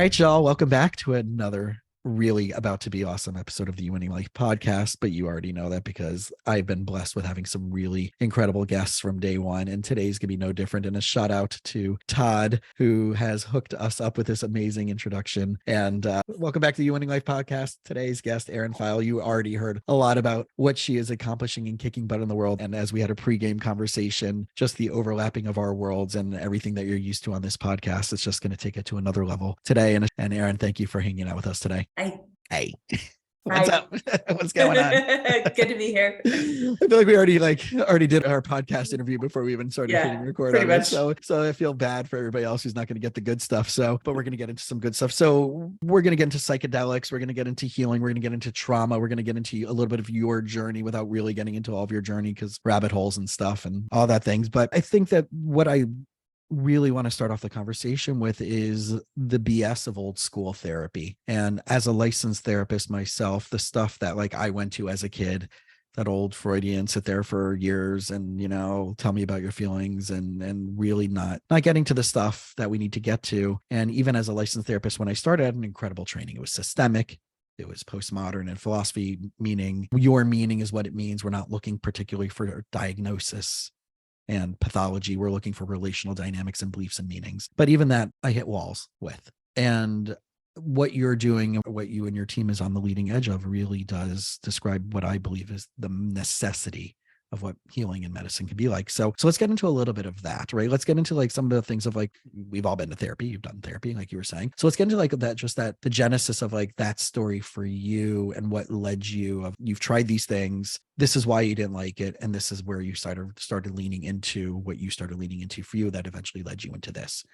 right, y'all. Welcome back to another really about to be awesome episode of the You Winning Life podcast. But you already know that because I've been blessed with having some really incredible guests from day one. And today's going to be no different. And a shout out to Todd, who has hooked us up with this amazing introduction. And welcome back to the You Winning Life podcast. Today's guest, Erin Phiel. You already heard a lot about what she is accomplishing and kicking butt in the world. And as we had a pregame conversation, just the overlapping of our worlds and everything that you're used to on this podcast, it's just going to take it to another level today. And Erin, thank you for hanging out with us today. Hey. What's up? What's going on? Good to be here. I feel like we already did our podcast interview before we even started hitting record on it. So I feel bad for everybody else who's not going to get the good stuff. But we're going to get into some good stuff. So we're going to get into psychedelics. We're going to get into healing. We're going to get into trauma. We're going to get into a little bit of your journey without really getting into all of your journey, because rabbit holes and stuff and all that things. But I think that what I really want to start off the conversation with is the BS of old school therapy. And as a licensed therapist myself, the stuff that I went to as a kid, that old Freudian sit there for years and, tell me about your feelings and really not getting to the stuff that we need to get to. And even as a licensed therapist, when I started, I had an incredible training. It was systemic. It was postmodern and philosophy, meaning your meaning is what it means. We're not looking particularly for diagnosis and pathology. We're looking for relational dynamics and beliefs and meanings. But even that I hit walls with. And what you're doing, what you and your team is on the leading edge of, really does describe what I believe is the necessity of what healing and medicine can be like. So let's get into a little bit of that, right? Let's get into some of the things of we've all been to therapy. You've done therapy, like you were saying. So let's get into the genesis of that story for you and what led you you've tried these things. This is why you didn't like it. And this is where you started leaning into what you started leaning into for you that eventually led you into this.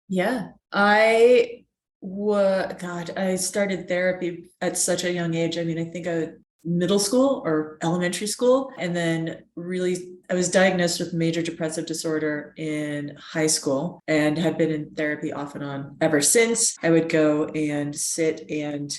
Yeah. I started therapy at such a young age. I mean, I think middle school or elementary school. And then really, I was diagnosed with major depressive disorder in high school and had been in therapy off and on ever since. I would go and sit, and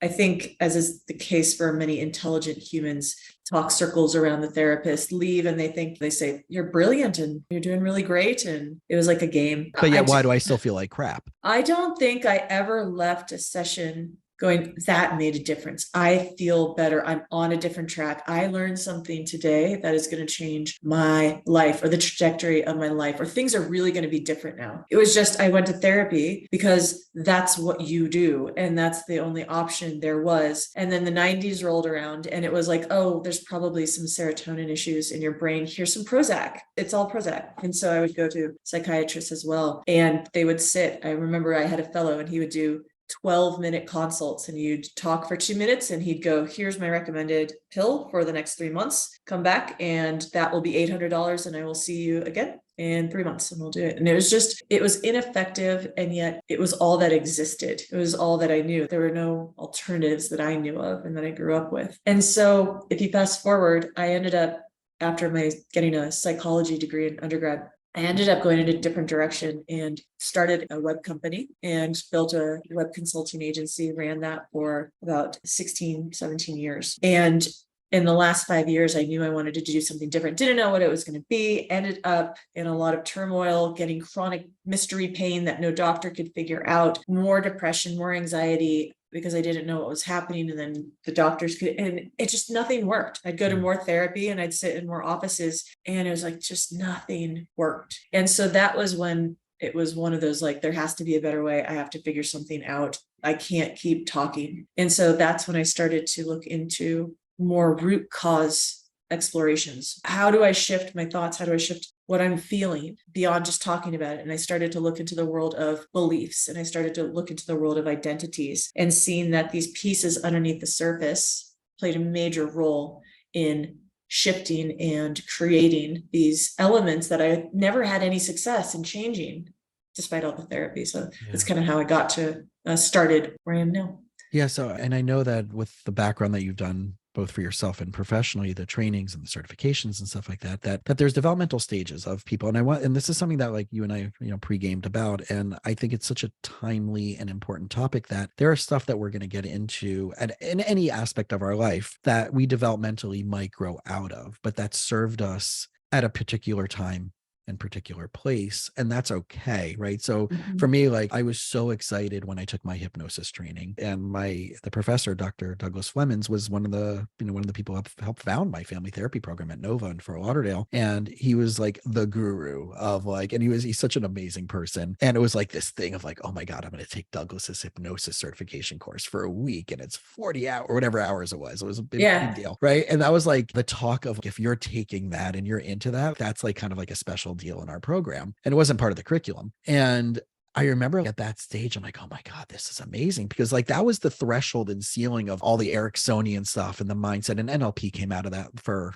I think, as is the case for many intelligent humans, talk circles around the therapist, leave, and they say, you're brilliant and you're doing really great. And it was like a game. But yet, why do I still feel like crap? I don't think I ever left a session going, that made a difference. I feel better. I'm on a different track. I learned something today that is going to change my life or the trajectory of my life, or things are really going to be different now. It was just, I went to therapy because that's what you do. And that's the only option there was. And then the 90s rolled around and it was like, oh, there's probably some serotonin issues in your brain. Here's some Prozac. It's all Prozac. And so I would go to psychiatrists as well. And they would sit. I remember I had a fellow and he would do 12-minute consults, and you'd talk for 2 minutes and he'd go, here's my recommended pill for the next 3 months. Come back and that will be $800 and I will see you again in 3 months and we'll do it. And it was ineffective. And yet it was all that existed. It was all that I knew. There were no alternatives that I knew of and that I grew up with. And so if you fast forward, I ended up, after getting a psychology degree in undergrad, I ended up going in a different direction and started a web company and built a web consulting agency, ran that for about 16, 17 years. And in the last 5 years, I knew I wanted to do something different. Didn't know what it was going to be. Ended up in a lot of turmoil, getting chronic mystery pain that no doctor could figure out, more depression, more anxiety, because I didn't know what was happening. And then the doctors and it just, nothing worked. I'd go to more therapy and I'd sit in more offices and it was just nothing worked. And so that was when it was one of those, there has to be a better way. I have to figure something out. I can't keep talking. And so that's when I started to look into more root cause explorations. How do I shift my thoughts? How do I shift what I'm feeling beyond just talking about it? And I started to look into the world of beliefs, and I started to look into the world of identities, and seeing that these pieces underneath the surface played a major role in shifting and creating these elements that I never had any success in changing despite all the therapy. So that's kind of how I got to started where I am now. Yeah. So, and I know that with the background that you've done, both for yourself and professionally, the trainings and the certifications and stuff like that, that there's developmental stages of people. And this is something that you and I, pre-gamed about. And I think it's such a timely and important topic that there are stuff that we're going to get into in any aspect of our life that we developmentally might grow out of, but that served us at a particular time and particular place, and that's okay, right? So Mhm. for me, like, I was so excited when I took my hypnosis training, and the professor, Dr. Douglas Flemons, was one of the people who helped found my family therapy program at Nova in Fort Lauderdale. And he was like the guru of like, and he's such an amazing person. And it was like this thing of like, oh my God, I'm going to take Douglas's hypnosis certification course for a week, and it's 40 hours or whatever hours it was. It was a big deal, right? And that was like the talk of, if you're taking that and you're into that, that's like kind of like a special deal in our program. And it wasn't part of the curriculum. And I remember at that stage, I'm like, oh my God, this is amazing. Because like that was the threshold and ceiling of all the Ericksonian stuff and the mindset, and NLP came out of that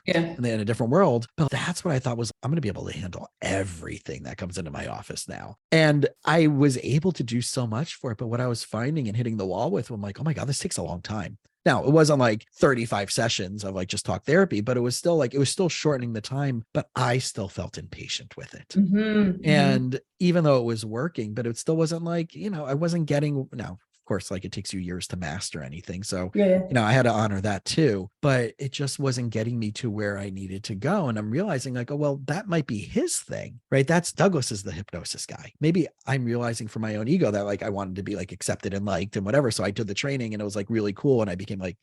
in a different world. But that's what I thought was, I'm going to be able to handle everything that comes into my office now. And I was able to do so much for it. But what I was finding and hitting the wall with, I'm like, oh my God, this takes a long time. Now, it wasn't like 35 sessions of like just talk therapy, but it was still shortening the time, but I still felt impatient with it. Mm-hmm. And even though it was working, but it still wasn't like, I wasn't getting, now, of course, like it takes you years to master anything. So, I had to honor that too, but it just wasn't getting me to where I needed to go. And I'm realizing like, oh, well, that might be his thing, right? Douglas is the hypnosis guy. Maybe I'm realizing for my own ego that like, I wanted to be like accepted and liked and whatever. So I did the training and it was like really cool. And I became like,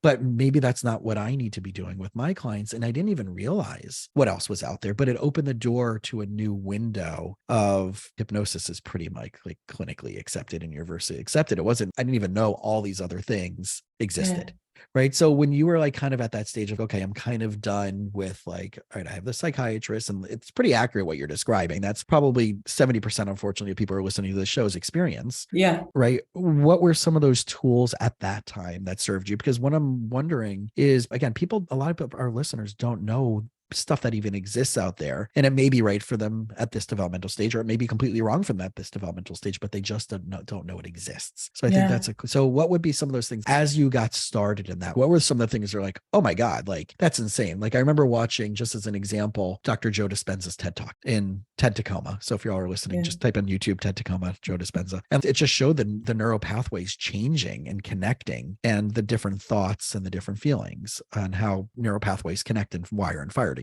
but maybe that's not what I need to be doing with my clients. And I didn't even realize what else was out there, but it opened the door to a new window of hypnosis is pretty much like clinically accepted and universally accepted. I didn't even know all these other things existed. Right. So when you were like kind of at that stage of, okay, I'm kind of done with like, all right, I have the psychiatrist, and it's pretty accurate what you're describing. That's probably 70%, unfortunately, of people who are listening to the show's experience. Yeah. Right. What were some of those tools at that time that served you? Because what I'm wondering is, again, a lot of our listeners don't know stuff that even exists out there, and it may be right for them at this developmental stage, or it may be completely wrong for them at this developmental stage, but they just don't know it exists. So I think so what would be some of those things as you got started in that? What were some of the things that are like, oh my God, like that's insane? Like I remember watching, just as an example, Dr. Joe Dispenza's TED Talk in TED Tacoma. So if you all are listening, just type in YouTube TED Tacoma, Joe Dispenza, and it just showed the neural pathways changing and connecting, and the different thoughts and the different feelings, on how neural pathways connect and wire and fire together.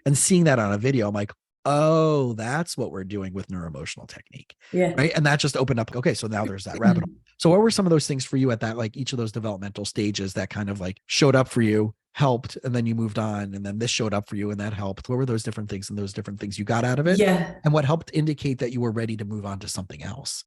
And seeing that on a video, I'm like, oh, that's what we're doing with neuroemotional technique. Right. And that just opened up. Okay. So now there's that rabbit hole. So what were some of those things for you at that, like each of those developmental stages that kind of like showed up for you, helped, and then you moved on, and then this showed up for you and that helped? What were those different things and those different things you got out of it? And what helped indicate that you were ready to move on to something else?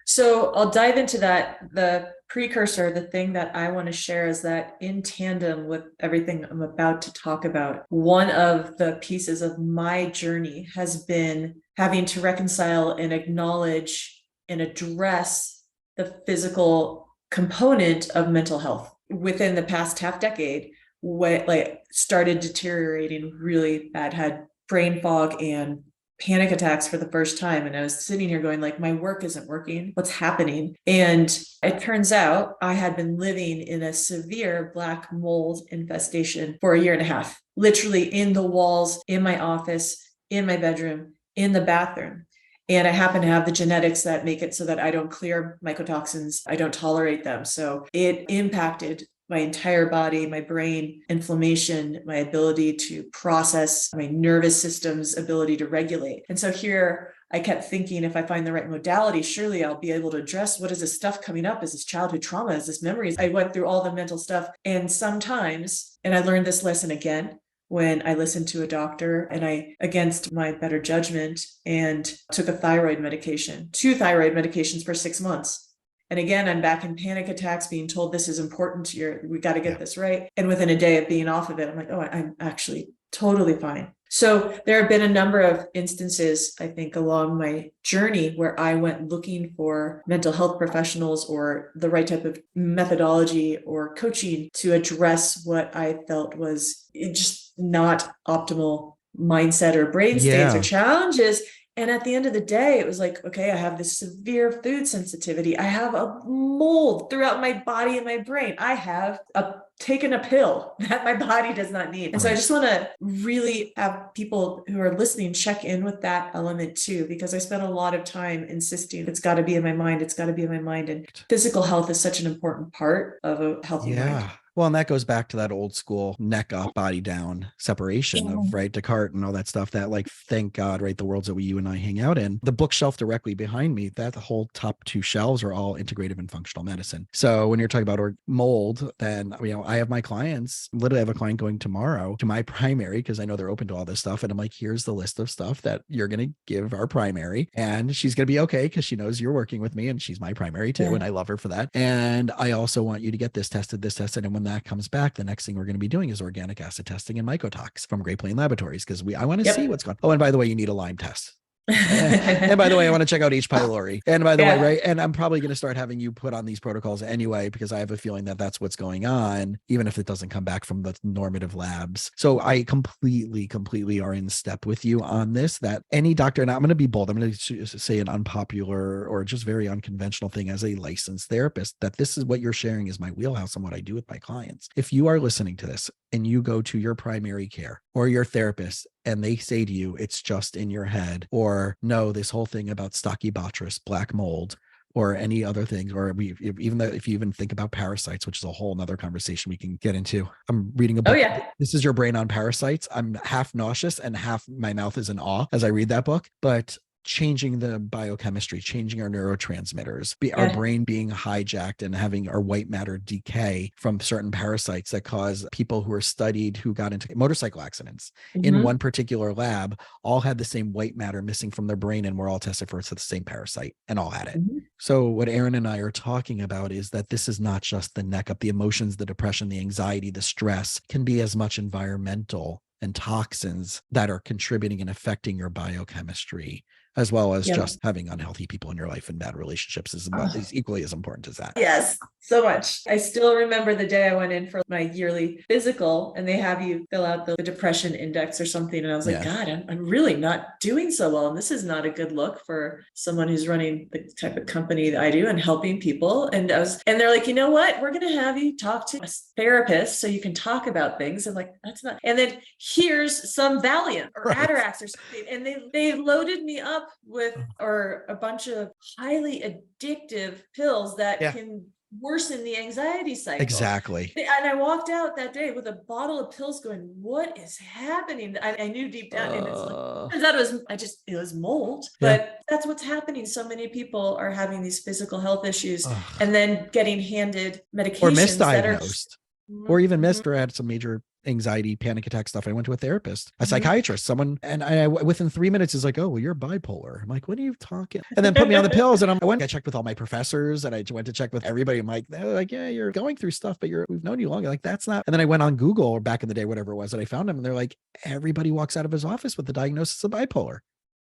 So I'll dive into that. The precursor, the thing that I want to share is that in tandem with everything I'm about to talk about, one of the pieces of my journey has been having to reconcile and acknowledge and address the physical component of mental health. Within the past half decade, what like started deteriorating really bad, had brain fog and panic attacks for the first time. And I was sitting here going like, my work isn't working. What's happening? And it turns out I had been living in a severe black mold infestation for a year and a half, literally in the walls, in my office, in my bedroom, in the bathroom. And I happen to have the genetics that make it so that I don't clear mycotoxins. I don't tolerate them. So it impacted my entire body, my brain, inflammation, my ability to process, my nervous system's ability to regulate. And so here I kept thinking, if I find the right modality, surely I'll be able to address what is this stuff coming up? Is this childhood trauma? Is this memories? I went through all the mental stuff. And sometimes, and I learned this lesson again, when I listened to a doctor and I, against my better judgment, and took a thyroid medication, 2 thyroid medications for 6 months. And again, I'm back in panic attacks, being told this is important. We got to get this right. And within a day of being off of it, I'm like, oh, I'm actually totally fine. So there have been a number of instances, I think, along my journey where I went looking for mental health professionals or the right type of methodology or coaching to address what I felt was just not optimal mindset or brain states or challenges. And at the end of the day, it was like, okay, I have this severe food sensitivity. I have a mold throughout my body and my brain. I have taken a pill that my body does not need. And so I just want to really have people who are listening check in with that element too, because I spent a lot of time insisting it's got to be in my mind. It's got to be in my mind. And physical health is such an important part of a healthy mind. Well, and that goes back to that old school neck up, body down separation of right Descartes and all that stuff that like, thank God, right? The worlds that you and I hang out in, the bookshelf directly behind me, that the whole top two shelves are all integrative and functional medicine. So when you're talking about mold, then, I have my clients, literally have a client going tomorrow to my primary, because I know they're open to all this stuff. And I'm like, here's the list of stuff that you're going to give our primary. And she's going to be okay, because she knows you're working with me and she's my primary too. And I love her for that. And I also want you to get this tested. And when that comes back, the next thing we're going to be doing is organic acid testing and mycotox from Great Plains Laboratories, because I want to see what's going on. Oh, and by the way, you need a Lyme test. And by the way, I want to check out H. pylori. And by the way, right. And I'm probably going to start having you put on these protocols anyway, because I have a feeling that that's what's going on, even if it doesn't come back from the normative labs. So I completely are in step with you on this, that any doctor, and I'm going to be bold, I'm going to say an unpopular or just very unconventional thing as a licensed therapist, that this is what you're sharing is my wheelhouse and what I do with my clients. If you are listening to this and you go to your primary care or your therapist and they say to you, it's just in your head, or no, this whole thing about Stachybotrys, black mold, or any other things, or if you even think about parasites, which is a whole nother conversation we can get into. I'm reading a book. This is Your Brain on Parasites. I'm half nauseous and half my mouth is in awe as I read that book, but changing the biochemistry, changing our neurotransmitters, our brain being hijacked and having our white matter decay from certain parasites that cause people who are studied, who got into motorcycle accidents in one particular lab, all had the same white matter missing from their brain and were all tested for the same parasite and all had it. So what Erin and I are talking about is that this is not just the neck up, the emotions, the depression, the anxiety, the stress can be as much environmental and toxins that are contributing and affecting your biochemistry, as well as just having unhealthy people in your life and bad relationships is equally as important as that. Yes, so much. I still remember the day I went in for my yearly physical and they have you fill out the depression index or something. And I was like, God, I'm really not doing so well. And this is not a good look for someone who's running the type of company that I do and helping people. And they're like, you know what? We're going to have you talk to a therapist so you can talk about things. I'm like, that's not, and then here's some Valiant or Atarax or something. And they loaded me up with a bunch of highly addictive pills that can worsen the anxiety cycle. Exactly. And I walked out that day with a bottle of pills going, what is happening? I knew deep down, and it's like, turns out it was mold, but that's what's happening. So many people are having these physical health issues and then getting handed medications or misdiagnosed or even missed or had some major anxiety, panic attack stuff. I went to a therapist, a psychiatrist, someone, and I within 3 minutes is like, oh, well, you're bipolar. I'm like, what are you talking? And then put me on the pills. And I checked with all my professors and I went to check with everybody. I'm like, they're like, yeah, you're going through stuff, but we've known you longer. Like, that's not. And then I went on Google or back in the day, whatever it was, and I found him and they're like, everybody walks out of his office with the diagnosis of bipolar.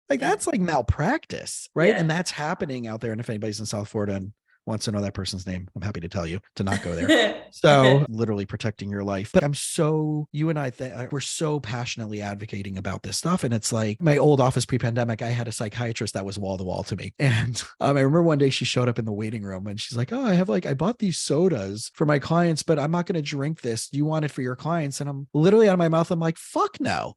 Like, that's like malpractice, right? And that's happening out there. And if anybody's in South Florida and wants to know that person's name, I'm happy to tell you to not go there. So literally protecting your life. But you and I, we're so passionately advocating about this stuff. And it's like my old office pre-pandemic, I had a psychiatrist that was wall to wall to me. And I remember one day she showed up in the waiting room and she's like, oh, I bought these sodas for my clients, but I'm not going to drink this. Do you want it for your clients? And I'm literally out of my mouth. I'm like, fuck no.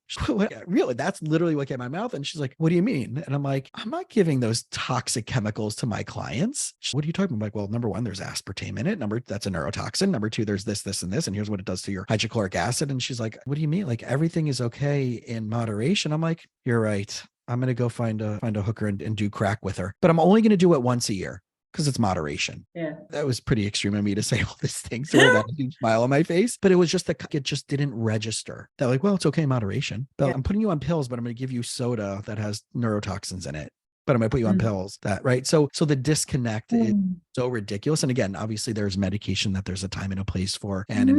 Really? That's literally what came out of my mouth. And she's like, what do you mean? And I'm like, I'm not giving those toxic chemicals to my clients. What are you talking about? I'm like, well, number one, there's aspartame in it. That's a neurotoxin. Number two, there's this, and this, and here's what it does to your hydrochloric acid. And she's like, what do you mean? Like, everything is okay in moderation. I'm like, you're right. I'm going to go find a hooker and do crack with her, but I'm only going to do it once a year because it's moderation. Yeah. That was pretty extreme of me to say all these things with that huge smile on my face, but it was just it just didn't register. That like, well, it's okay in moderation, but I'm putting you on pills, but I'm going to give you soda that has neurotoxins in it. But I'm going to put you on pills right. So the disconnect is so ridiculous. And again, obviously there's medication that there's a time and a place for, and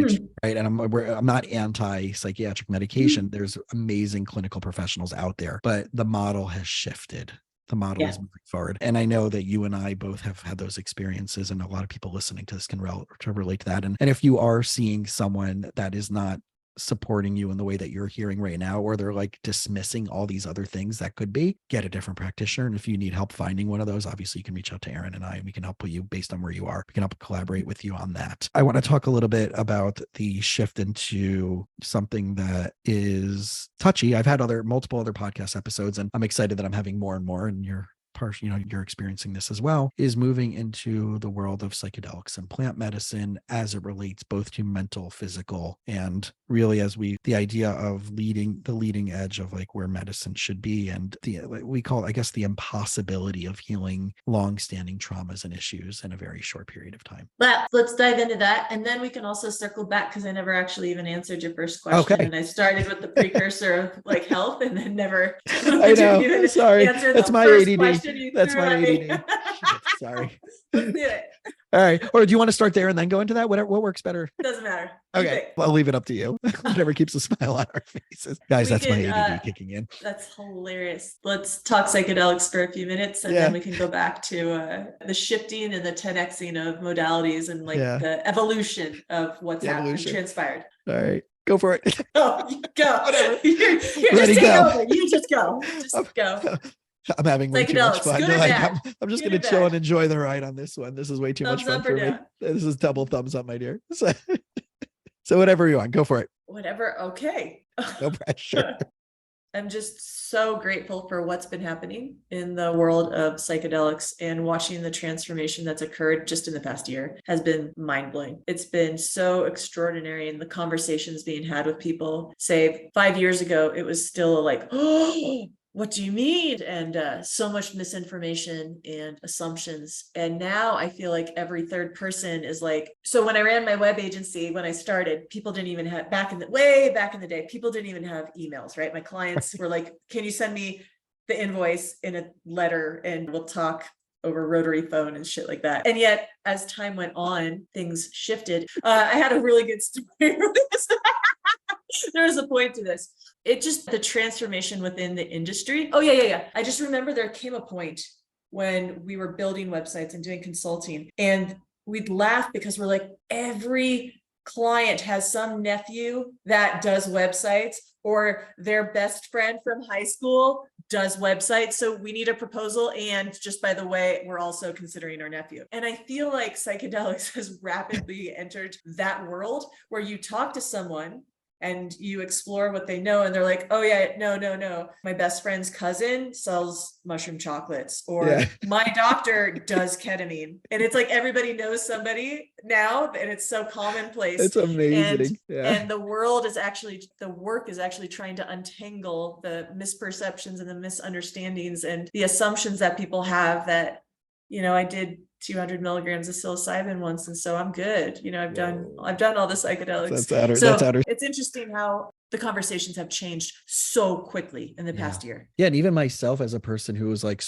right. And I'm not anti-psychiatric medication. There's amazing clinical professionals out there, but the model has shifted. The model is moving forward. And I know that you and I both have had those experiences, and a lot of people listening to this can relate to that. And if you are seeing someone that is not supporting you in the way that you're hearing right now, or they're like dismissing all these other things that could be, get a different practitioner. And if you need help finding one of those, obviously you can reach out to Erin and I, and we can help you based on where you are. We can help collaborate with you on that. I want to talk a little bit about the shift into something that is touchy. I've had multiple other podcast episodes, and I'm excited that I'm having more and more, and you're you're experiencing this as well, is moving into the world of psychedelics and plant medicine as it relates both to mental, physical, and really the idea of the leading edge of like where medicine should be, and we call it, I guess, the impossibility of healing long-standing traumas and issues in a very short period of time. But let's dive into that, and then we can also circle back, because I never actually even answered your first question. Okay. And I started with the precursor of like health, and then never I know. Sorry, that's my ADD. That's my ADD. Sorry. Let's do it. All right. Or do you want to start there and then go into that? What works better? Doesn't matter. Okay. I'll leave it up to you. Whatever keeps a smile on our faces. Guys, that's my ADD kicking in. That's hilarious. Let's talk psychedelics for a few minutes, and then we can go back to the shifting and the 10xing of modalities and like the evolution of what's happened, transpired. All right. Go for it. Oh, go. Whatever. Here, ready, just go. Over. You just go. Just go. I'm having way too much fun. I'm just going to chill and enjoy the ride on this one. This is way too much fun for me. This is double thumbs up, my dear. So whatever you want, go for it. Whatever. Okay. No pressure. I'm just so grateful for what's been happening in the world of psychedelics, and watching the transformation that's occurred just in the past year has been mind-blowing. It's been so extraordinary, and the conversations being had with people, say 5 years ago, it was still like, oh, what do you mean? And so much misinformation and assumptions. And now I feel like every third person is like, so when I ran my web agency, when I started, people didn't even have, way back in the day, people didn't even have emails, right? My clients were like, can you send me the invoice in a letter and we'll talk over rotary phone and shit like that. And yet, as time went on, things shifted. I had a really good story for this. There was a point to this. It just, the transformation within the industry. Oh, yeah. I just remember there came a point when we were building websites and doing consulting, and we'd laugh because we're like, every client has some nephew that does websites, or their best friend from high school does websites. So we need a proposal. And just by the way, we're also considering our nephew. And I feel like psychedelics has rapidly entered that world where you talk to someone and you explore what they know, and they're like, oh yeah, no. My best friend's cousin sells mushroom chocolates, or my doctor does ketamine. And it's like everybody knows somebody now, and it's so commonplace. It's amazing. And the work is actually trying to untangle the misperceptions and the misunderstandings and the assumptions that people have that, I did 200 milligrams of psilocybin once, and so I'm good. I've done all the psychedelics. It's interesting how the conversations have changed so quickly in the past year. Yeah. And even myself as a person who was like,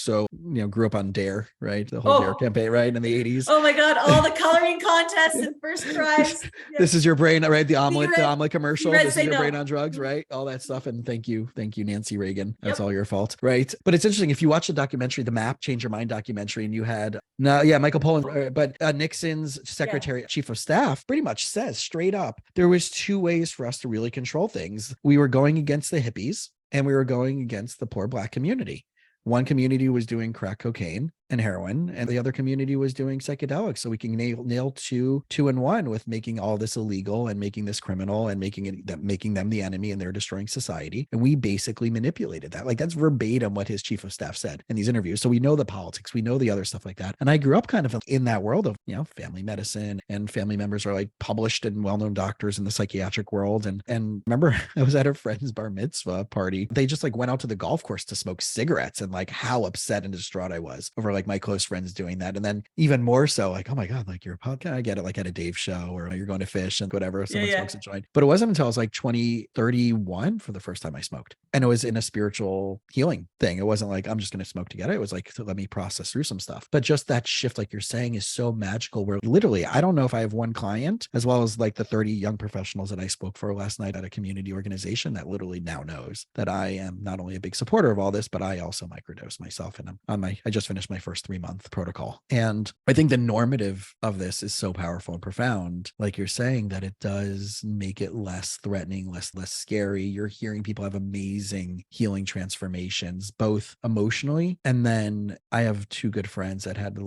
grew up on DARE, right? The whole DARE campaign, right? In the 80s. Oh my God. All the coloring contests and first prize. This is your brain, right? The omelet commercial. This is your brain on drugs, right? All that stuff. And thank you, Nancy Reagan. That's all your fault, right? But it's interesting. If you watch the documentary, the MAP, Change Your Mind documentary, and you had, Michael Pollan, but Nixon's secretary, chief of staff pretty much says straight up, there was two ways for us to really control things. We were going against the hippies, and we were going against the poor Black community. One community was doing crack cocaine and heroin, and the other community was doing psychedelics. So we can nail two in one with making all this illegal and making this criminal and making them the enemy, and they're destroying society. And we basically manipulated that. Like, that's verbatim what his chief of staff said in these interviews. So we know the politics, we know the other stuff like that. And I grew up kind of in that world of, family medicine, and family members are like published and well-known doctors in the psychiatric world. And remember, I was at a friend's bar mitzvah party. They just like went out to the golf course to smoke cigarettes, and like how upset and distraught I was over like my close friends doing that. And then even more so, like, oh my God, like you're a podcast. I get it, like at a Dave show, or you're going to fish and whatever, someone smokes a joint. But it wasn't until I was like 31 for the first time I smoked. And it was in a spiritual healing thing. It wasn't like, I'm just going to smoke together. It was like, to let me process through some stuff. But just that shift, like you're saying, is so magical, where literally, I don't know if I have one client, as well as like the 30 young professionals that I spoke for last night at a community organization, that literally now knows that I am not only a big supporter of all this, but I also microdose myself. And I just finished my first 3-month protocol. And I think the normative of this is so powerful and profound, like you're saying, that it does make it less threatening, less scary. You're hearing people have amazing healing transformations, both emotionally. And then I have two good friends that had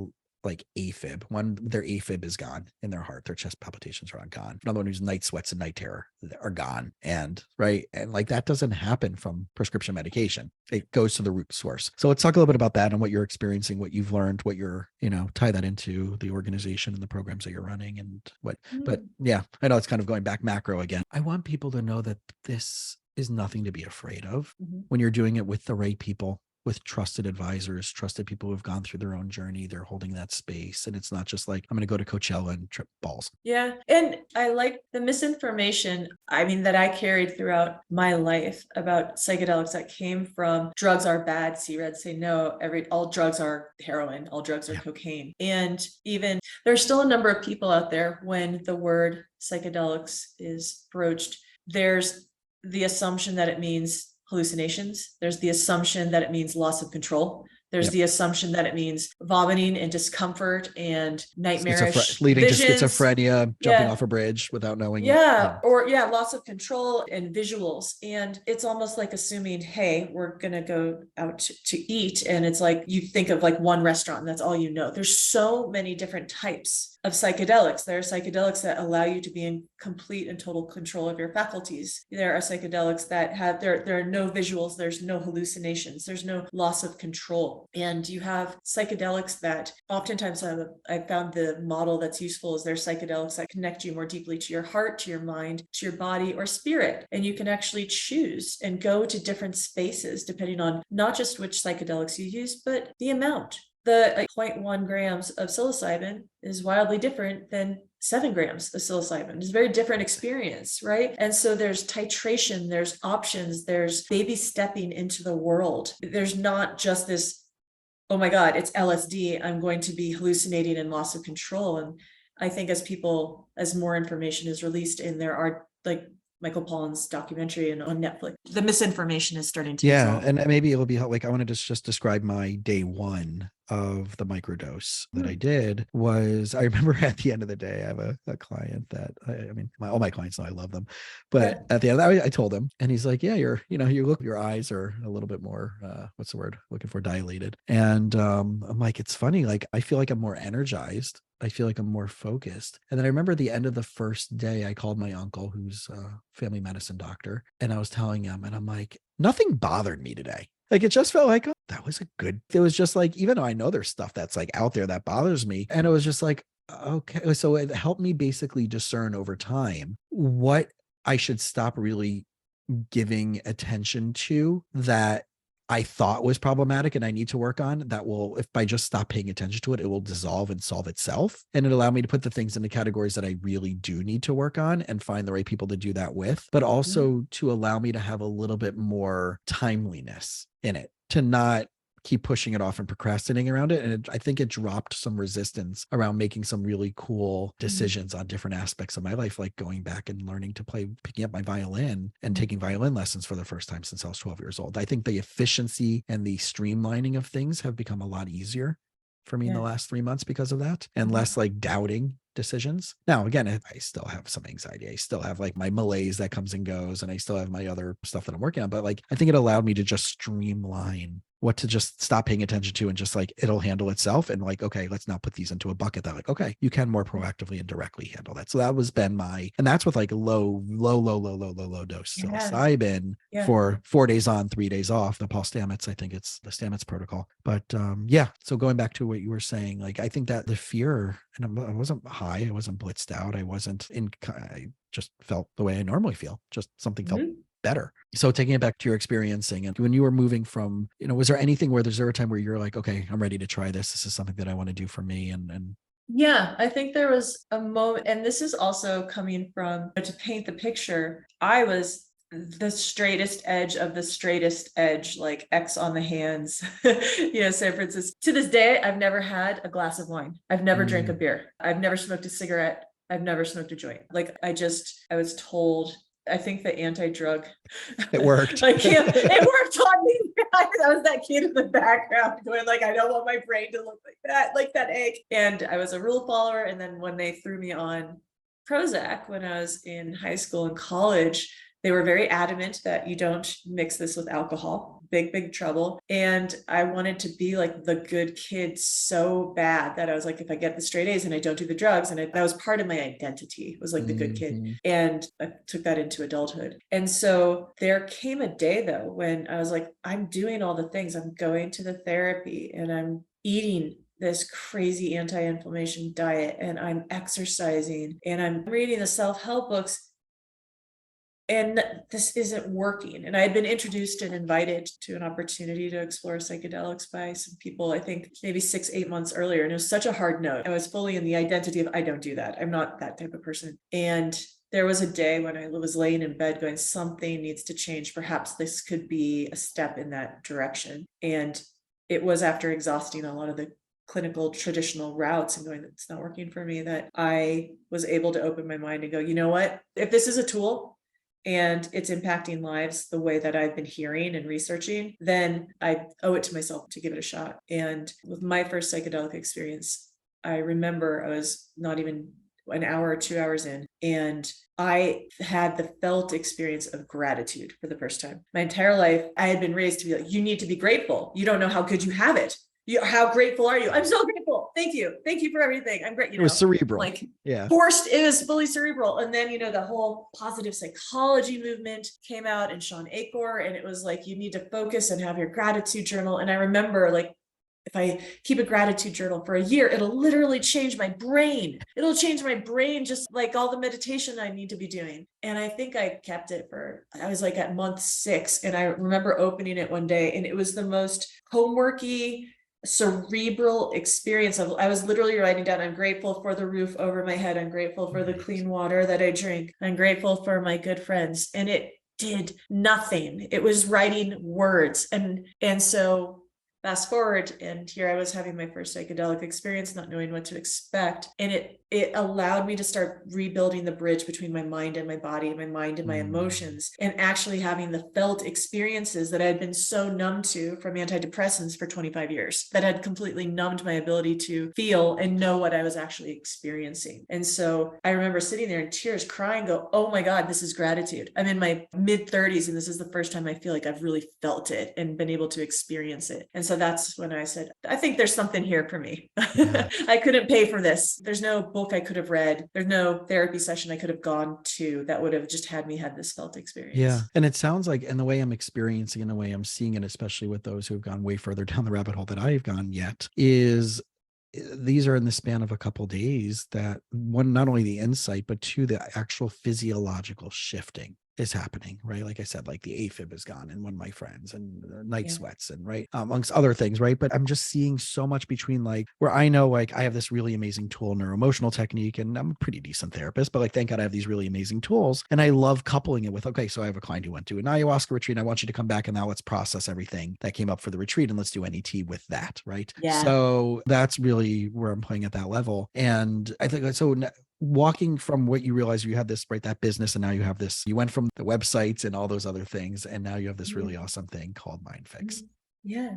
like AFib. One, their AFib is gone in their heart. Their chest palpitations are gone. Another one who's night sweats and night terror are gone. And like that doesn't happen from prescription medication. It goes to the root source. So let's talk a little bit about that and what you're experiencing, what you've learned, what you're, tie that into the organization and the programs that you're running and what, but yeah, I know it's kind of going back macro again. I want people to know that this is nothing to be afraid of when you're doing it with the right people, with trusted advisors, trusted people who have gone through their own journey. They're holding that space. And it's not just like, I'm going to go to Coachella and trip balls. Yeah. And I like the misinformation, that I carried throughout my life about psychedelics that came from drugs are bad. C-Red say no, all drugs are heroin, all drugs are cocaine. And even there's still a number of people out there when the word psychedelics is broached, there's the assumption that it means hallucinations. There's the assumption that it means loss of control. There's the assumption that it means vomiting and discomfort and nightmarish leading visions. to schizophrenia, jumping off a bridge without knowing. Or loss of control and visuals. And it's almost like assuming, hey, we're going to go out to eat. And it's like, you think of like one restaurant and that's all you know. There's so many different types of psychedelics. There are psychedelics that allow you to be in complete and total control of your faculties. There are psychedelics that have, there are no visuals, there's no hallucinations, there's no loss of control. And you have psychedelics that oftentimes I found the model that's useful is there's psychedelics that connect you more deeply to your heart, to your mind, to your body or spirit. And you can actually choose and go to different spaces depending on not just which psychedelics you use, but the amount. The 0.1 grams of psilocybin is wildly different than 7 grams of psilocybin. It's a very different experience, right? And so there's titration, there's options, there's baby stepping into the world. There's not just this, oh my God, it's LSD, I'm going to be hallucinating and loss of control. And I think as more information is released and there are like Michael Pollan's documentary on Netflix, the misinformation is starting to dissolve. And maybe it'll be like, I want to just describe my day one of the microdose that I did was, I remember at the end of the day, I have a client that, all my clients know I love them, but at the end of that, I told him and he's like, yeah, your eyes are a little bit more, what's the word looking for, dilated. And I'm like, it's funny. Like, I feel like I'm more energized. I feel like I'm more focused. And then I remember at the end of the first day, I called my uncle, who's a family medicine doctor. And I was telling him, and I'm like, nothing bothered me today. Like, it just felt like, oh, that was it was just like, even though I know there's stuff that's like out there that bothers me. And it was just like, okay. So it helped me basically discern over time what I should stop really giving attention to that I thought was problematic and I need to work on, that will, if I just stop paying attention to it, it will dissolve and solve itself. And it allowed me to put the things into categories that I really do need to work on and find the right people to do that with, but also to allow me to have a little bit more timeliness in it, to not keep pushing it off and procrastinating around it. And I think it dropped some resistance around making some really cool decisions on different aspects of my life, like going back and learning to play, picking up my violin and taking violin lessons for the first time since I was 12 years old. I think the efficiency and the streamlining of things have become a lot easier for me in the last 3 months because of that, and less like doubting decisions. Now, again, I still have some anxiety. I still have like my malaise that comes and goes, and I still have my other stuff that I'm working on. But like, I think it allowed me to just streamline what to just stop paying attention to and just like, it'll handle itself. And like, okay, let's not put these into a bucket that like, okay, you can more proactively and directly handle that. So that was been and that's with like low dose psilocybin for 4 days on, 3 days off, the Paul Stamets, I think it's the Stamets protocol. But so going back to what you were saying, like, I think that the fear, and I wasn't high, I wasn't blitzed out, I just felt the way I normally feel, just something felt better. So taking it back to your experiencing, and when you were moving from, was there anything where there's a time where you're like, okay, I'm ready to try this. This is something that I want to do for me. And yeah, I think there was a moment, and this is also coming from, to paint the picture, I was the straightest edge of the straightest edge, like X on the hands, San Francisco. To this day, I've never had a glass of wine. I've never drank a beer. I've never smoked a cigarette. I've never smoked a joint. Like, I was told, I think the anti-drug, it worked. It worked on me. I was that kid in the background going like, I don't want my brain to look like that egg. And I was a rule follower. And then when they threw me on Prozac, when I was in high school and college, they were very adamant that you don't mix this with alcohol. big trouble. And I wanted to be like the good kid so bad that I was like, if I get the straight A's and I don't do the drugs, and that was part of my identity, was like the good kid. And I took that into adulthood. And so there came a day though, when I was like, I'm doing all the things. I'm going to the therapy and I'm eating this crazy anti-inflammation diet and I'm exercising and I'm reading the self-help books, and this isn't working. And I had been introduced and invited to an opportunity to explore psychedelics by some people, I think maybe 6-8 months earlier. And it was such a hard no. I was fully in the identity of, I don't do that. I'm not that type of person. And there was a day when I was laying in bed going, something needs to change. Perhaps this could be a step in that direction. And it was after exhausting a lot of the clinical traditional routes and going, it's not working for me, that I was able to open my mind and go, you know what, if this is a tool and it's impacting lives the way that I've been hearing and researching, then I owe it to myself to give it a shot. And with my first psychedelic experience, I remember I was not even an hour or 2 hours in, and I had the felt experience of gratitude for the first time. My entire life, I had been raised to be like, you need to be grateful. You don't know how good you have it. How grateful are you? I'm so grateful. Thank you. Thank you for everything. I'm great. It was cerebral. Like yeah. Forced. It was fully cerebral. And then, the whole positive psychology movement came out and Sean Acor, and it was like, you need to focus and have your gratitude journal. And I remember like, if I keep a gratitude journal for a year, it'll literally change my brain. It'll change my brain, just like all the meditation I need to be doing. And I think I kept it I was like at month 6. And I remember opening it one day, and it was the most homeworky, cerebral experience of, I was literally writing down, I'm grateful for the roof over my head. I'm grateful for the clean water that I drink. I'm grateful for my good friends. And it did nothing. It was writing words. And so fast forward, and here I was having my first psychedelic experience, not knowing what to expect. And it allowed me to start rebuilding the bridge between my mind and my body, my mind and my emotions, and actually having the felt experiences that I had been so numb to from antidepressants for 25 years, that had completely numbed my ability to feel and know what I was actually experiencing. And so I remember sitting there in tears, crying, go, oh my God, this is gratitude. I'm in my mid-30s, and this is the first time I feel like I've really felt it and been able to experience it. And so that's when I said, I think there's something here for me. Yeah. I couldn't pay for this. There's no book I could have read. There's no therapy session I could have gone to that would have just had me had this felt experience. Yeah. And it sounds like, and the way I'm experiencing and the way I'm seeing it, especially with those who have gone way further down the rabbit hole than I've gone yet, is these are in the span of a couple of days that one, not only the insight, but two, the actual physiological shifting is happening, right? Like I said, like the AFib is gone in one of my friends, and night sweats, and right, amongst other things, right? But I'm just seeing so much between like where I know like I have this really amazing tool, neuroemotional technique, and I'm a pretty decent therapist, but like thank God I have these really amazing tools, and I love coupling it with, okay, so I have a client who went to an ayahuasca retreat, and I want you to come back and now let's process everything that came up for the retreat and let's do NET with that, right? Yeah. So that's really where I'm playing at that level. And I think so. Walking from what you realize you had this, right, that business, and now you have this, you went from the websites and all those other things, and now you have this really awesome thing called MindFix. Yeah.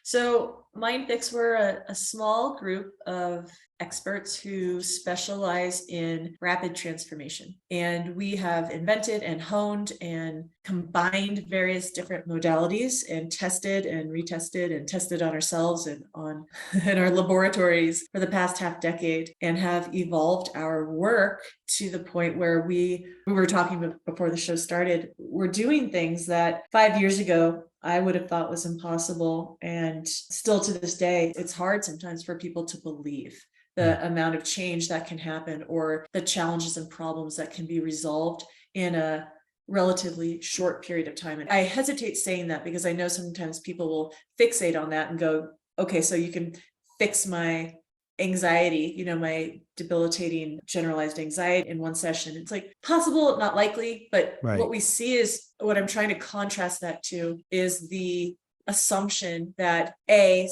So MindFix, we're a small group of experts who specialize in rapid transformation. And we have invented and honed and combined various different modalities and tested and retested and tested on ourselves and on in our laboratories for the past half decade, and have evolved our work to the point where we were talking before the show started, we're doing things that 5 years ago I would have thought was impossible. And still to this day, it's hard sometimes for people to believe the amount of change that can happen, or the challenges and problems that can be resolved in a relatively short period of time. And I hesitate saying that because I know sometimes people will fixate on that and go, okay, so you can fix my anxiety, my debilitating generalized anxiety in one session. It's like possible, not likely, but what we see is, what I'm trying to contrast that to is the assumption that A,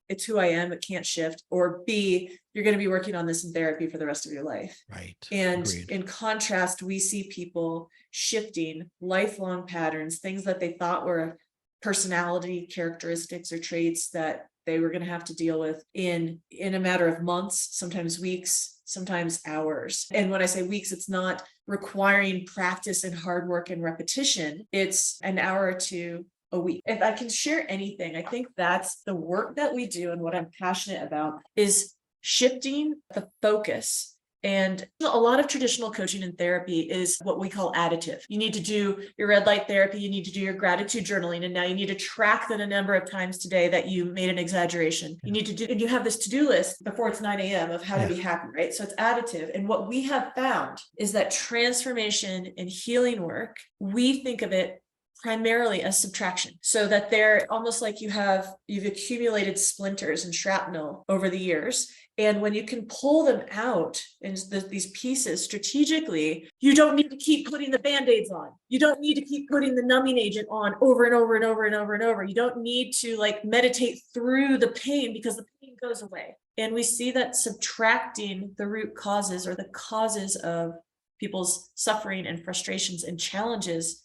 it's who I am, it can't shift, or B, you're going to be working on this in therapy for the rest of your life. Right. And Agreed. in contrast, we see people shifting lifelong patterns, things that they thought were personality characteristics or traits that they were going to have to deal with in a matter of months, sometimes weeks, sometimes hours. And when I say weeks, it's not requiring practice and hard work and repetition. It's an hour or two a week. If I can share anything, I think that's the work that we do and what I'm passionate about is shifting the focus. And a lot of traditional coaching and therapy is what we call additive. You need to do your red light therapy, you need to do your gratitude journaling, and now you need to track the number of times today that you made an exaggeration. You need to do, and you have this to-do list before it's 9 a.m. of how to be happy, right? So it's additive. And what we have found is that transformation and healing work, we think of it primarily as subtraction, so that they're almost like you've accumulated splinters and shrapnel over the years. And when you can pull them out in these pieces strategically, you don't need to keep putting the Band-Aids on. You don't need to keep putting the numbing agent on over and over and over and over and over. You don't need to like meditate through the pain because the pain goes away. And we see that subtracting the root causes or the causes of people's suffering and frustrations and challenges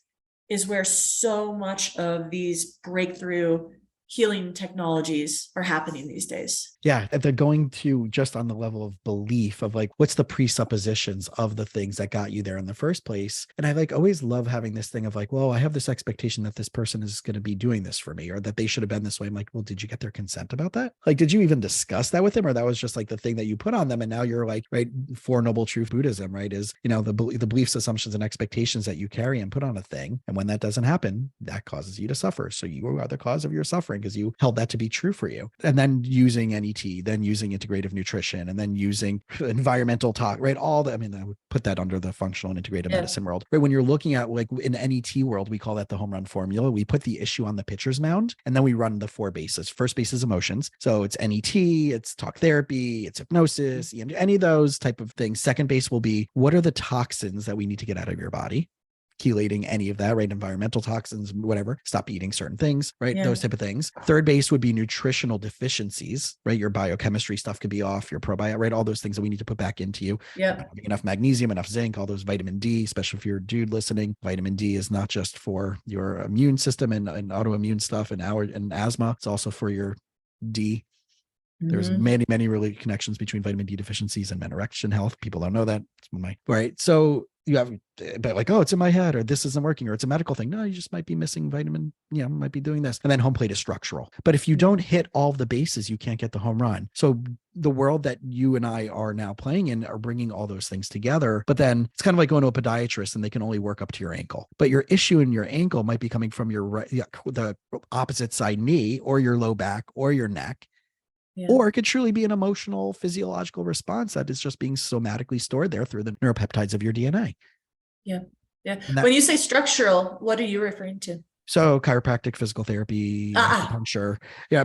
is where so much of these breakthrough healing technologies are happening these days. Yeah, if they're going to just on the level of belief of like, what's the presuppositions of the things that got you there in the first place? And I like always love having this thing of like, well, I have this expectation that this person is going to be doing this for me, or that they should have been this way. I'm like, well, did you get their consent about that? Like, did you even discuss that with them? Or that was just like the thing that you put on them? And now you're like, right, Four Noble Truth Buddhism, right, is, you know, the beliefs, assumptions, and expectations that you carry and put on a thing. And when that doesn't happen, that causes you to suffer. So you are the cause of your suffering because you held that to be true for you. And then using NET, then using integrative nutrition, and then using environmental talk, right? All the, I mean, I would put that under the functional and integrative medicine world, right? When you're looking at like in NET world, we call that the home run formula. We put the issue on the pitcher's mound, and then we run the 4 bases. First base is emotions. So it's NET, it's talk therapy, it's hypnosis, any of those type of things. Second base will be, what are the toxins that we need to get out of your body? Chelating any of that, right? Environmental toxins, whatever, stop eating certain things, right? Those type of things. Third base would be nutritional deficiencies, right? Your biochemistry stuff could be off, your probiotic, right? All those things that we need to put back into you. Having enough magnesium, enough zinc, all those vitamin D, especially if you're a dude listening. Vitamin D is not just for your immune system and autoimmune stuff and asthma. It's also for your D. There's many, many really connections between vitamin D deficiencies and men erection health. People don't know that. It's right. So you have, but like, oh, it's in my head, or this isn't working, or it's a medical thing. No, you just might be missing vitamin, might be doing this. And then home plate is structural. But if you don't hit all the bases, you can't get the home run. So the world that you and I are now playing in are bringing all those things together. But then it's kind of like going to a podiatrist and they can only work up to your ankle. But your issue in your ankle might be coming from your right, the opposite side knee, or your low back, or your neck. Or it could truly be an emotional, physiological response that is just being somatically stored there through the neuropeptides of your DNA. Yeah. When you say structural, what are you referring to? So chiropractic, physical therapy, acupuncture,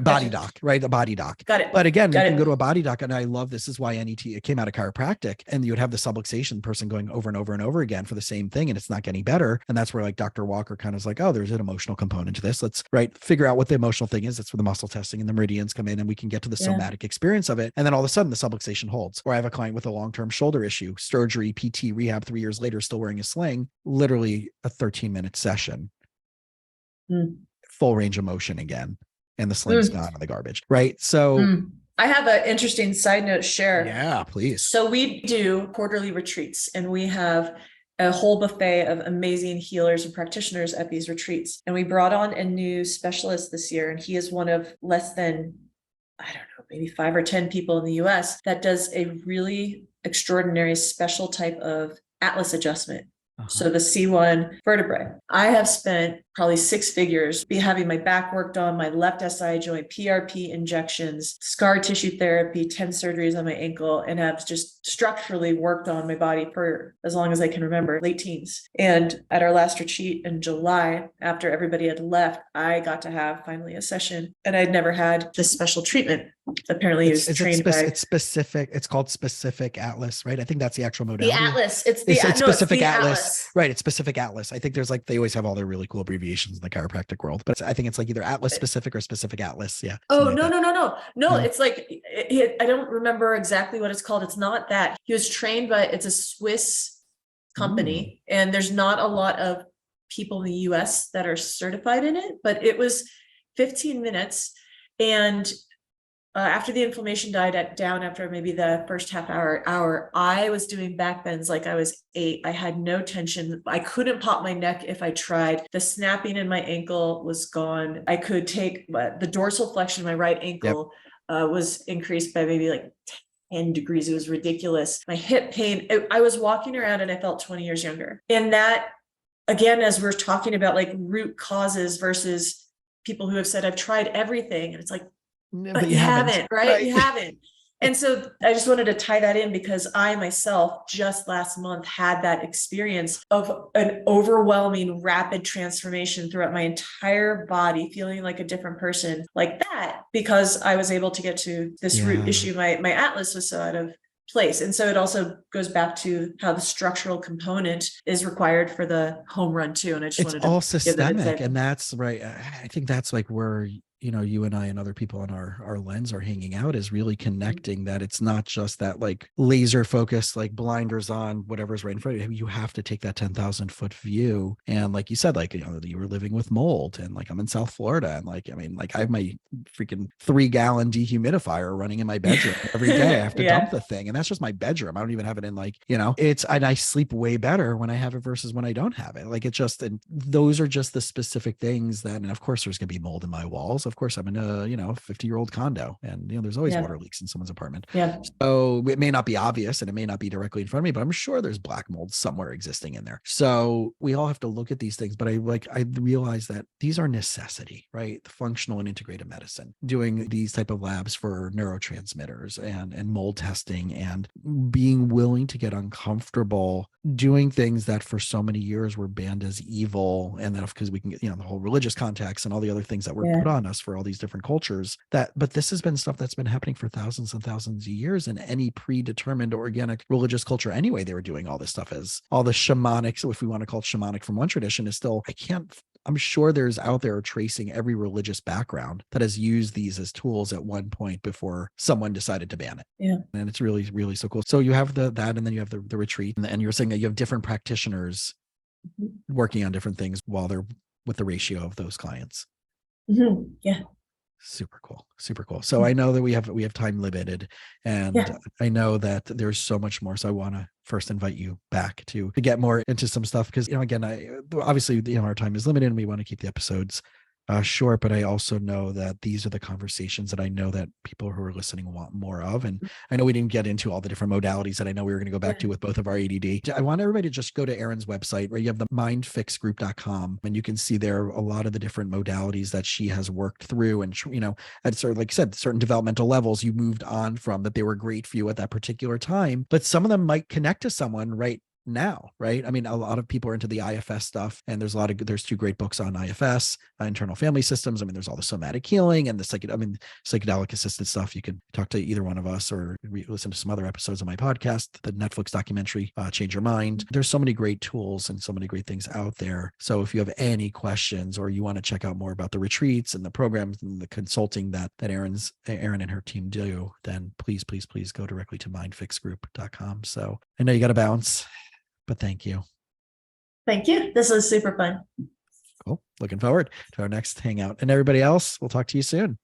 body doc, right? The body doc. Got it. But again, you can go to a body doc, and I love, this is why NET, it came out of chiropractic, and you would have the subluxation person going over and over and over again for the same thing, and it's not getting better. And that's where like Dr. Walker kind of is like, oh, there's an emotional component to this. Let's figure out what the emotional thing is. That's where the muscle testing and the meridians come in, and we can get to the somatic experience of it. And then all of a sudden the subluxation holds. Or I have a client with a long-term shoulder issue, surgery, PT, rehab, 3 years later, still wearing a sling, literally a 13-minute session. Full range of motion again, and the sling's gone in the garbage, right? So I have an interesting side note share. Yeah, please. So we do quarterly retreats, and we have a whole buffet of amazing healers and practitioners at these retreats. And we brought on a new specialist this year, and he is one of less than, I don't know, maybe 5 or 10 people in the US that does a really extraordinary special type of atlas adjustment. So the C1 vertebrae. I have spent probably 6 figures having my back worked on, my left SI joint, PRP injections, scar tissue therapy, 10 surgeries on my ankle, and have just structurally worked on my body for as long as I can remember, late teens. And at our last retreat in July, after everybody had left, I got to have finally a session, and I'd never had this special treatment. Apparently it's trained by... It's specific. It's called specific atlas, right? I think that's the actual modality. The atlas. It's specific atlas. Atlas. Right. It's specific atlas. I think there's like, they always have all their really cool abbreviations in the chiropractic world, but I think it's like either atlas specific or specific atlas. Yeah. Oh, no. It's like, I don't remember exactly what it's called. It's not that. He was trained by, it's a Swiss company, and there's not a lot of people in the US that are certified in it, but it was 15 minutes. And after the inflammation died down after maybe the first half hour, I was doing back bends like I was 8. I had no tension. I couldn't pop my neck if I tried. The snapping in my ankle was gone. I could take the dorsal flexion of my right ankle was increased by maybe like 10 degrees. It was ridiculous. My hip pain, I was walking around and I felt 20 years younger. And that, again, as we're talking about like root causes versus people who have said, I've tried everything. And it's like, but you haven't, right? You haven't. And so I just wanted to tie that in because I myself just last month had that experience of an overwhelming rapid transformation throughout my entire body, feeling like a different person like that, because I was able to get to this root issue. My atlas was so out of place. And so it also goes back to how the structural component is required for the home run too. And I just wanted to all systemic. And that's right. I think that's like where, you know, you and I and other people on our lens are hanging out, is really connecting that it's not just that like laser focused, like blinders on whatever's right in front of you. You have to take that 10,000 foot view. And like you said, like, you know, you were living with mold, and like I'm in South Florida, and like, I mean, like I have my freaking 3-gallon dehumidifier running in my bedroom every day. I have to dump the thing. And that's just my bedroom. I don't even have it in like, you know, and I sleep way better when I have it versus when I don't have it. Like it just, and those are just the specific things that, and of course there's going to be mold in my walls. Of course I'm in a, you know, 50-year-old condo, and, you know, there's always water leaks in someone's apartment. So it may not be obvious and it may not be directly in front of me, but I'm sure there's black mold somewhere existing in there. So we all have to look at these things, but I realize that these are necessity, right? The functional and integrated medicine, doing these type of labs for neurotransmitters and mold testing, and being willing to get uncomfortable doing things that for so many years were banned as evil. And then because we can get, you know, the whole religious context and all the other things that were put on us for all these different cultures, but this has been stuff that's been happening for thousands and thousands of years in any predetermined organic religious culture. Anyway, they were doing all this stuff as all the shamanic, so if we want to call it shamanic from one tradition, is still, I'm sure there's out there tracing every religious background that has used these as tools at one point before someone decided to ban it. Yeah. And it's really, really so cool. So you have that, and then you have the retreat, and you're saying that you have different practitioners working on different things while they're with the ratio of those clients. Yeah. Super cool. Super cool. So I know that we have time limited, and I know that there's so much more. So I want to first invite you back to get more into some stuff, because, you know, again, obviously, you know, our time is limited and we want to keep the episodes short, but I also know that these are the conversations that I know that people who are listening want more of. And I know we didn't get into all the different modalities that I know we were going to go back to with both of our ADD. I want everybody to just go to Erin's website, where you have the mindfixgroup.com, and you can see there a lot of the different modalities that she has worked through. And, you know, at sort of, like I said, certain developmental levels you moved on from, that they were great for you at that particular time, but some of them might connect to someone right now, right? I mean, a lot of people are into the IFS stuff, and there's 2 great books on IFS, internal family systems. I mean, there's all the somatic healing and the psychedelic assisted stuff. You can talk to either one of us or listen to some other episodes of my podcast, the Netflix documentary, Change Your Mind. There's so many great tools and so many great things out there. So if you have any questions, or you want to check out more about the retreats and the programs and the consulting that Erin and her team do, then please go directly to mindfixgroup.com. So I know you got to bounce, but thank you. Thank you. This was super fun. Cool. Looking forward to our next hangout. And everybody else, we'll talk to you soon.